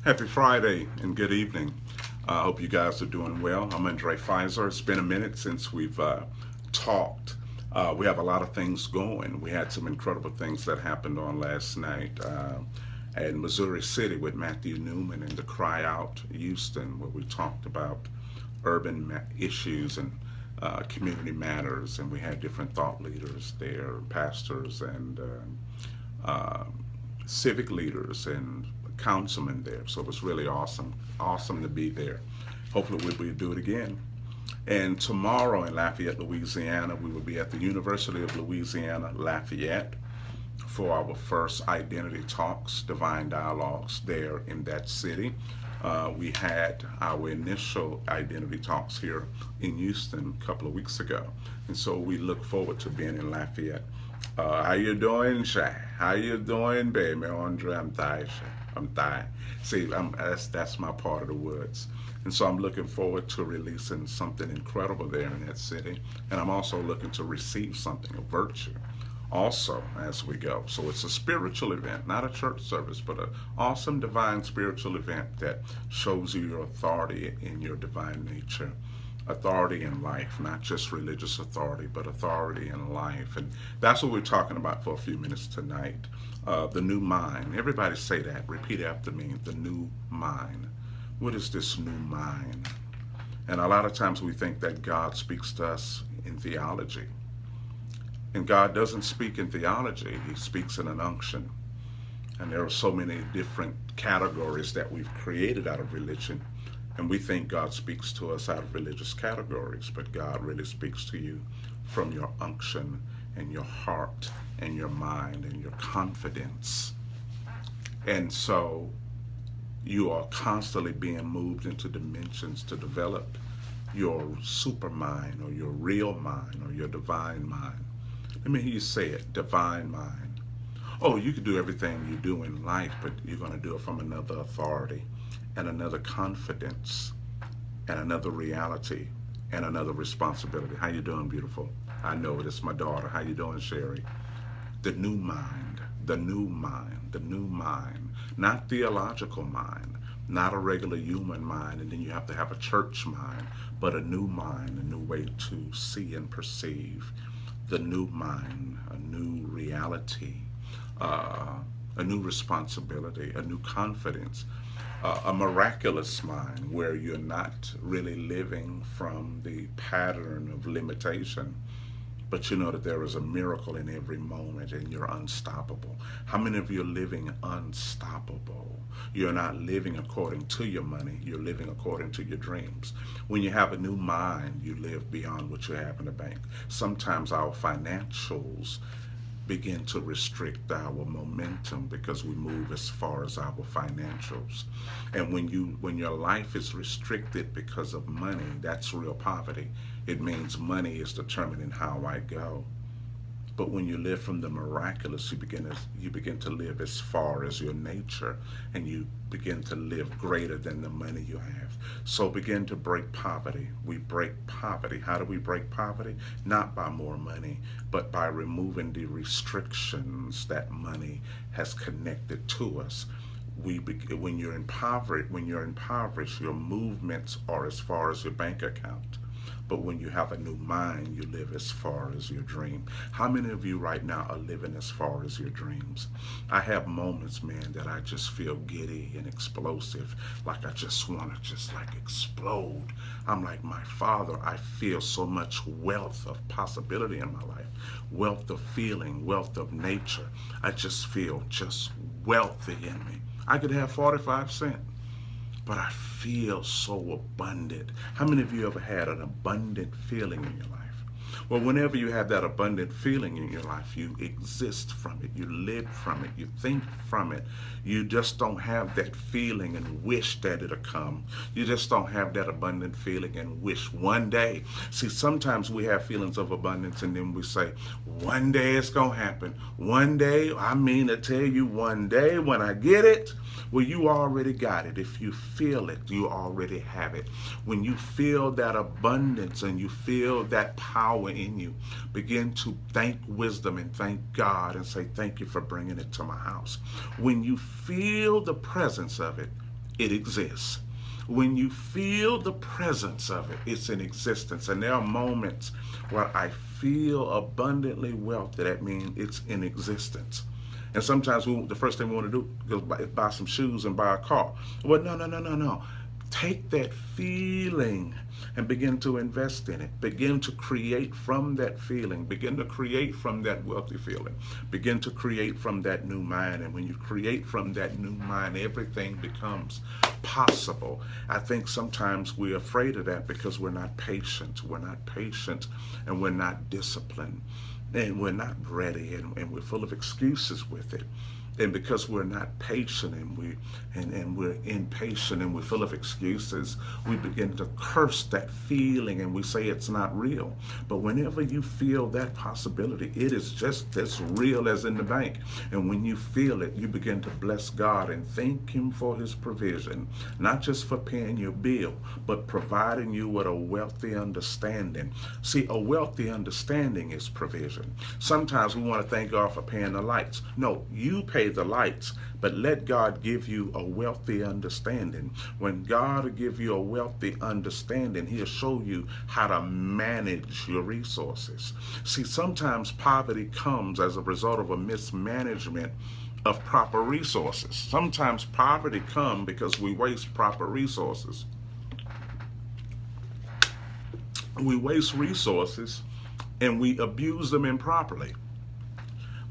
Happy Friday and good evening. I hope you guys are doing well. I'm Andre Fizer. It's been a minute since we've talked. We have a lot of things going. We had some incredible things that happened on last night in Missouri City with Matthew Newman and the Cry Out Houston, where we talked about issues and community matters, and we had different thought leaders there, pastors and uh, civic leaders and councilmen there. So it was really awesome to be there. Hopefully we'll do it again. And tomorrow in Lafayette, Louisiana, we will be at the University of Louisiana, Lafayette, for our first identity talks, divine dialogues there in that city. We had our initial identity talks here in Houston a couple of weeks ago. And so we look forward to being in Lafayette. How you doing, Shay? How you doing, baby? Andre, I'm Thai, Shay. I'm Thai. See, that's my part of the woods. And so I'm looking forward to releasing something incredible there in that city. And I'm also looking to receive something of virtue also as we go. So it's a spiritual event, not a church service, but an awesome divine spiritual event that shows you your authority in your divine nature. Authority in life, not just religious authority, but authority in life. And that's what we're talking about for a few minutes tonight. The new mind. Everybody say that. Repeat after me. The new mind. What is this new mind? And a lot of times we think that God speaks to us in theology. And God doesn't speak in theology. He speaks in an unction. And there are so many different categories that we've created out of religion. And we think God speaks to us out of religious categories, but God really speaks to you from your unction and your heart and your mind and your confidence. And so you are constantly being moved into dimensions to develop your super mind or your real mind or your divine mind. Let me hear you say it, divine mind. Oh, you can do everything you do in life, but you're going to do it from another authority and another confidence and another reality and another responsibility. How you doing, beautiful? I know it. It's my daughter. How you doing, Sherry? The new mind, the new mind, the new mind. Not theological mind, not a regular human mind, and then you have to have a church mind, but a new mind, a new way to see and perceive. The new mind, a new reality, a new responsibility, a new confidence, a miraculous mind where you're not really living from the pattern of limitation, but you know that there is a miracle in every moment and you're unstoppable. How many of you are living unstoppable? You're not living according to your money, you're living according to your dreams. When you have a new mind, you live beyond what you have in the bank. Sometimes our financials begin to restrict our momentum because we move as far as our financials. And when your life is restricted because of money, that's real poverty. It means money is determining how I go. But when you live from the miraculous, you begin to live as far as your nature, and you begin to live greater than the money you have. So begin to break poverty. We break poverty. How do we break poverty? Not by more money, but by removing the restrictions that money has connected to us. When you're impoverished, your movements are as far as your bank account. But when you have a new mind, you live as far as your dream. How many of you right now are living as far as your dreams? I have moments, man, that I just feel giddy and explosive, like I just want to just like explode. I'm like, my Father, I feel so much wealth of possibility in my life, wealth of feeling, wealth of nature. I just feel just wealthy in me. I could have 45 cents. But I feel so abundant. How many of you ever had an abundant feeling in your life? Well, whenever you have that abundant feeling in your life, you exist from it, you live from it, you think from it. You just don't have that feeling and wish that it'll come. You just don't have that abundant feeling and wish one day. See, sometimes we have feelings of abundance and then we say, one day it's going to happen. One day, I mean to tell you, one day when I get it. Well, you already got it. If you feel it, you already have it. When you feel that abundance and you feel that power in you, begin to thank wisdom and thank God and say, thank you for bringing it to my house. When you feel the presence of it, it exists. When you feel the presence of it, it's in existence. And there are moments where I feel abundantly wealthy. That means it's in existence. And sometimes the first thing we want to do is buy some shoes and buy a car. Well, no. Take that feeling and begin to invest in it. Begin to create from that feeling. Begin to create from that wealthy feeling. Begin to create from that new mind. And when you create from that new mind, everything becomes possible. I think sometimes we're afraid of that because we're not patient. We're not patient and we're not disciplined. And we're not ready, and we're full of excuses with it. And because we're not patient and we're impatient and we're full of excuses, we begin to curse that feeling and we say it's not real. But whenever you feel that possibility, it is just as real as in the bank. And when you feel it, you begin to bless God and thank Him for His provision, not just for paying your bill, but providing you with a wealthy understanding. See, a wealthy understanding is provision. Sometimes we want to thank God for paying the lights. No, you pay the lights, but let God give you a wealthy understanding. When God will give you a wealthy understanding, He'll show you how to manage your resources. See, sometimes poverty comes as a result of a mismanagement of proper resources. Sometimes poverty comes because we waste proper resources. We waste resources and we abuse them improperly.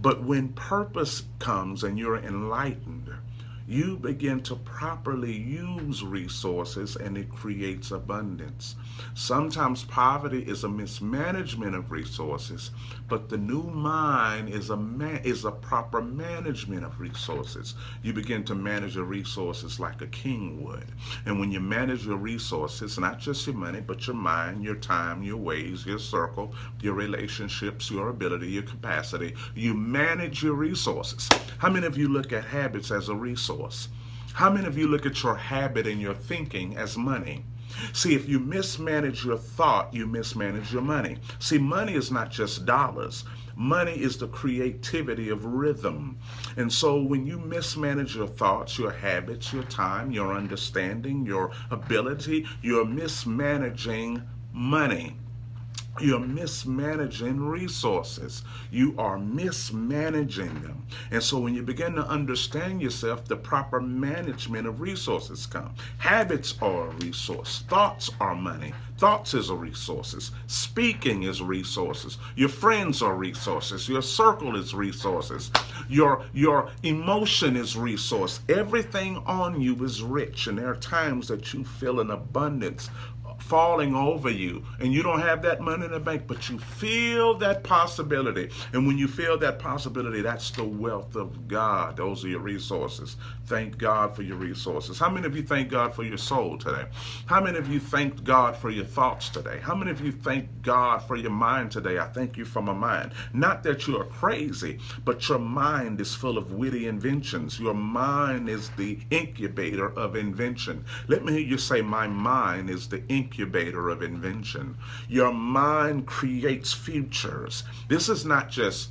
But when purpose comes and you're enlightened, you begin to properly use resources and it creates abundance. Sometimes poverty is a mismanagement of resources, but the new mind is a proper management of resources. You begin to manage your resources like a king would. And when you manage your resources, not just your money, but your mind, your time, your ways, your circle, your relationships, your ability, your capacity, you manage your resources. How many of you look at habits as a resource? How many of you look at your habit and your thinking as money? See, if you mismanage your thought, you mismanage your money. See, money is not just dollars. Money is the creativity of rhythm. And so when you mismanage your thoughts, your habits, your time, your understanding, your ability, you're mismanaging money. You're mismanaging resources. You are mismanaging them. And so when you begin to understand yourself, the proper management of resources come. Habits are a resource. Thoughts are money. Thoughts is a resources. Speaking is resources. Your friends are resources. Your circle is resources. Your emotion is resource. Everything on you is rich. And there are times that you feel an abundance falling over you and you don't have that money in the bank, but you feel that possibility. And when you feel that possibility, that's the wealth of God. Those are your resources. Thank God for your resources. How many of you thank God for your soul today? How many of you thank God for your thoughts today? How many of you thank God for your mind today? I thank you for my mind. Not that you are crazy, but your mind is full of witty inventions. Your mind is the incubator of invention. Let me hear you say, my mind is the incubator of invention. Your mind creates futures. This is not just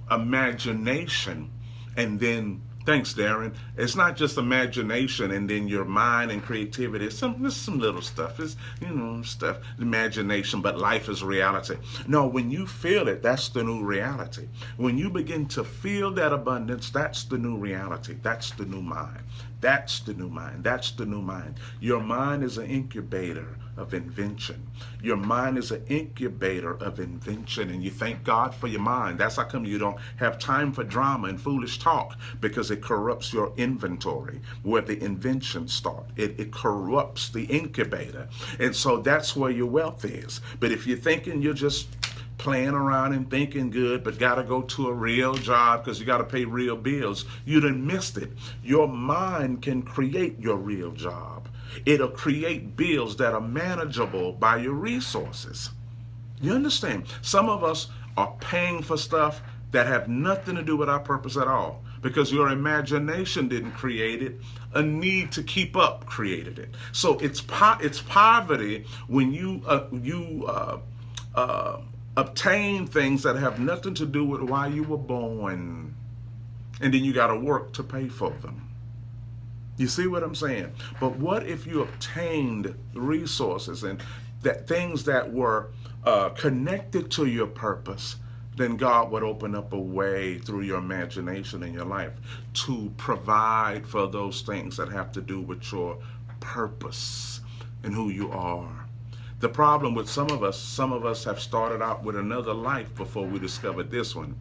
imagination and then, thanks Darren, it's not just imagination and then your mind and creativity. It's some little stuff. It's, stuff, imagination, but life is reality. No, when you feel it, that's the new reality. When you begin to feel that abundance, that's the new reality. That's the new mind. That's the new mind. That's the new mind. Your mind is an incubator of invention. Your mind is an incubator of invention, and you thank God for your mind. That's how come you don't have time for drama and foolish talk, because it corrupts your inventory where the inventions start. It corrupts the incubator. And so that's where your wealth is. But if you're thinking you're just playing around and thinking good, but got to go to a real job because you got to pay real bills, you done missed it. Your mind can create your real job. It'll create bills that are manageable by your resources. You understand? Some of us are paying for stuff that have nothing to do with our purpose at all, because your imagination didn't create it. A need to keep up created it. So it's poverty when you obtain things that have nothing to do with why you were born, and then you got to work to pay for them. You see what I'm saying? But what if you obtained resources and that things that were connected to your purpose? Then God would open up a way through your imagination in your life to provide for those things that have to do with your purpose and who you are. The problem with some of us have started out with another life before we discovered this one.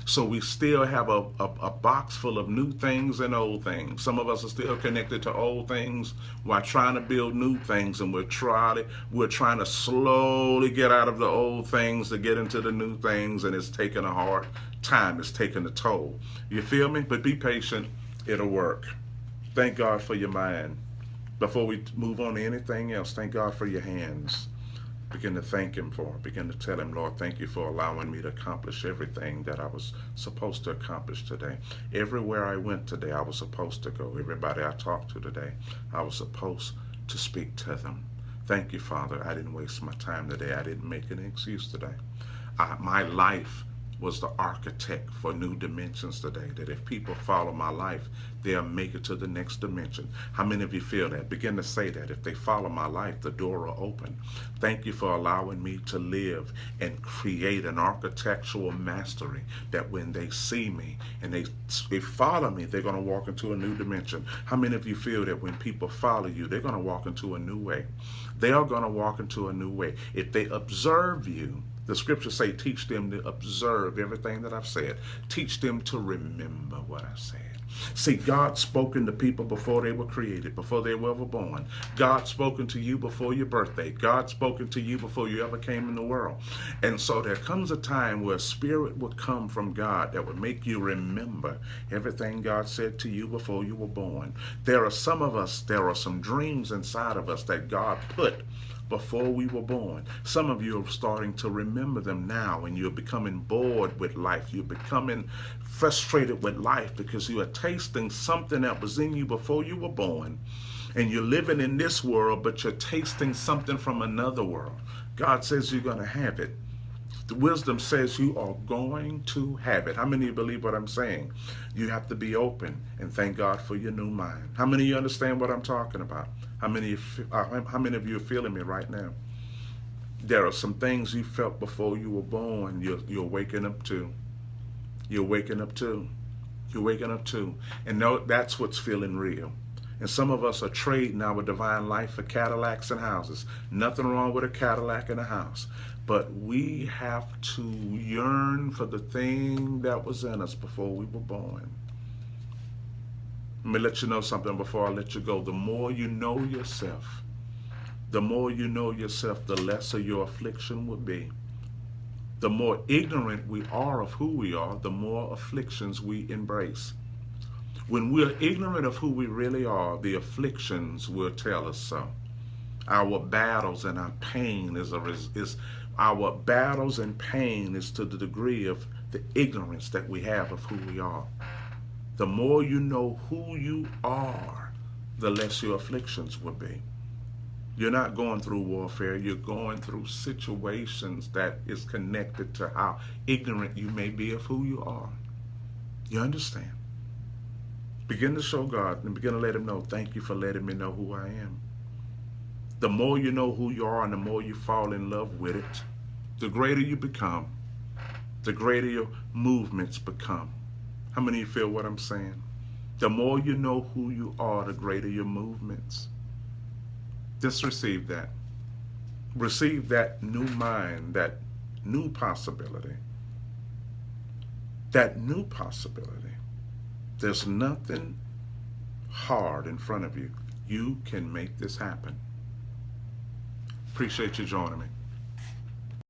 So we still have a box full of new things and old things. Some of us are still connected to old things while trying to build new things, and we're trying to slowly get out of the old things to get into the new things, and it's taking a hard time. It's taking a toll. You feel me? But be patient. It'll work. Thank God for your mind. Before we move on to anything else, thank God for your hands. Begin to thank him for it. Begin to tell him, Lord, thank you for allowing me to accomplish everything that I was supposed to accomplish today. Everywhere I went today, I was supposed to go. Everybody I talked to today, I was supposed to speak to them. Thank you, Father. I didn't waste my time today. I didn't make an excuse today. My life was the architect for new dimensions today, that if people follow my life, they'll make it to the next dimension. How many of you feel that? Begin to say that. If they follow my life, the door will open. Thank you for allowing me to live and create an architectural mastery that when they see me and they follow me, they're going to walk into a new dimension. How many of you feel that when people follow you, they're going to walk into a new way? They are going to walk into a new way. If they observe you, the scriptures say, teach them to observe everything that I've said. Teach them to remember what I said. See, God spoken to people before they were created, before they were ever born. God spoken to you before your birthday. God spoken to you before you ever came in the world. And so there comes a time where a spirit will come from God that will make you remember everything God said to you before you were born. There are some dreams inside of us that God put before we were born. Some of you are starting to remember them now, and you're becoming bored with life. You're becoming frustrated with life because you are tasting something that was in you before you were born, and you're living in this world, but you're tasting something from another world. God says you're going to have it. The wisdom says you are going to have it. How many of you believe what I'm saying? You have to be open and thank God for your new mind. How many of you understand what I'm talking about? How many of you are feeling me right now? There are some things you felt before you were born. You're waking up to. You're waking up to. You're waking up to. And no, that's what's feeling real. And some of us are trading our divine life for Cadillacs and houses. Nothing wrong with a Cadillac and a house. But we have to yearn for the thing that was in us before we were born. Let me let you know something before I let you go. The more you know yourself, the lesser your affliction will be. The more ignorant we are of who we are, the more afflictions we embrace. When we're ignorant of who we really are, the afflictions will tell us so. Our battles and our pain is to the degree of the ignorance that we have of who we are. The more you know who you are, the less your afflictions will be. You're not going through warfare. You're going through situations that is connected to how ignorant you may be of who you are. You understand? Begin to show God and begin to let him know, thank you for letting me know who I am. The more you know who you are and the more you fall in love with it, the greater you become, the greater your movements become. How many of you feel what I'm saying? The more you know who you are, the greater your movements. Just receive that. Receive that new mind, that new possibility. That new possibility. There's nothing hard in front of you. You can make this happen. Appreciate you joining me.